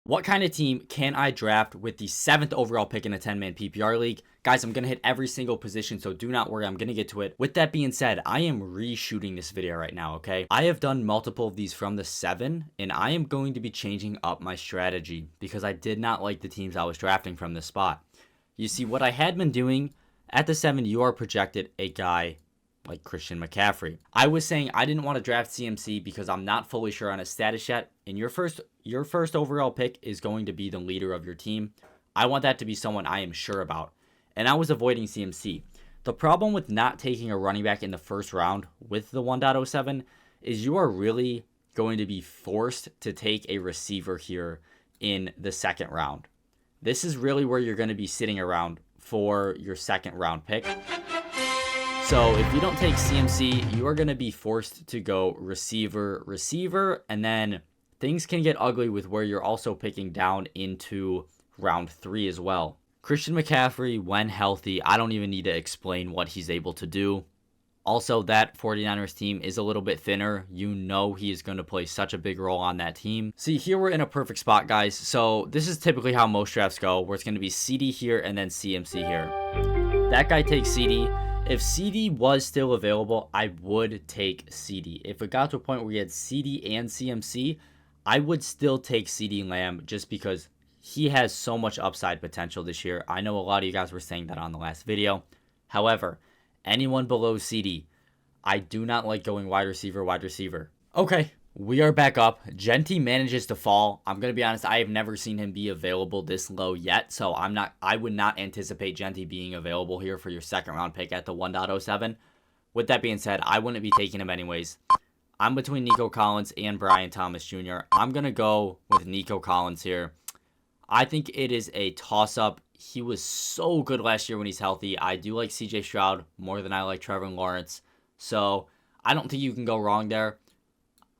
What kind of team can I draft with the 7th overall pick in a 10-man PPR league? Guys, I'm going to hit every single position, so do not worry. I'm going to get to it. With that being said, I am reshooting this video right now, okay? I have done multiple of these from the 7, and I am going to be changing up my strategy because I did not like the teams I was drafting from this spot. You see, what I had been doing at the 7, you are projected a guy like Christian McCaffrey. I was saying I didn't want to draft CMC because I'm not fully sure on his status yet. And your first overall pick is going to be the leader of your team. I want that to be someone I am sure about. And I was avoiding CMC. The problem with not taking a running back in the first round with the 1.07 is you are really going to be forced to take a receiver here in the second round. This is really where you're going to be sitting around for your second round pick. So if you don't take CMC, you are going to be forced to go receiver, and then things can get ugly with where you're also picking down into round 3 as well. Christian McCaffrey, when healthy, I don't even need to explain what he's able to do. Also, that 49ers team is a little bit thinner. You know he is going to play such a big role on that team. See, here we're in a perfect spot, guys. So this is typically how most drafts go, where it's going to be CD here and then CMC here. That guy takes CD. If CD was still available, I would take CD. If it got to a point where we had CD and CMC, I would still take CD Lamb just because he has so much upside potential this year. I know a lot of you guys were saying that on the last video. However, anyone below CD, I do not like going wide receiver. Okay, we are back up. Gentry manages to fall. I'm going to be honest, I have never seen him be available this low yet, so I would not anticipate Gentry being available here for your second round pick at the 1.07. With that being said, I wouldn't be taking him anyways. I'm between Nico Collins and Brian Thomas Jr. I'm going to go with Nico Collins here. I think it is a toss-up. He was so good last year when he's healthy. I do like CJ Stroud more than I like Trevor Lawrence, so I don't think you can go wrong there.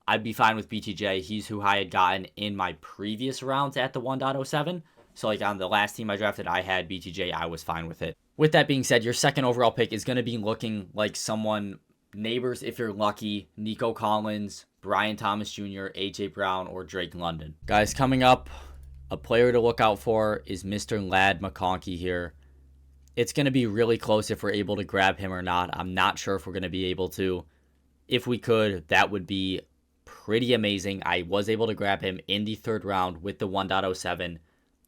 I'd be fine with BTJ. He's who I had gotten in my previous rounds at the 1.07. So like on the last team I drafted, I had BTJ. I was fine with it. With that being said, your second overall pick is going to be looking like someone, neighbors if you're lucky, Nico Collins, Brian Thomas Jr., AJ Brown, or Drake London. Guys, coming up, a player to look out for is Mr. Ladd McConkey here. It's going to be really close if we're able to grab him or not. I'm not sure if we're going to be able to. If we could, that would be pretty amazing. I was able to grab him in the 3rd round with the 1.07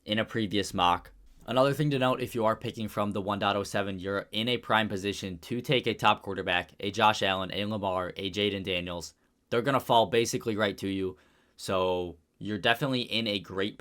in a previous mock. Another thing to note, if you are picking from the 1.07, you're in a prime position to take a top quarterback, a Josh Allen, a Lamar, a Jaden Daniels. They're going to fall basically right to you. So you're definitely in a great position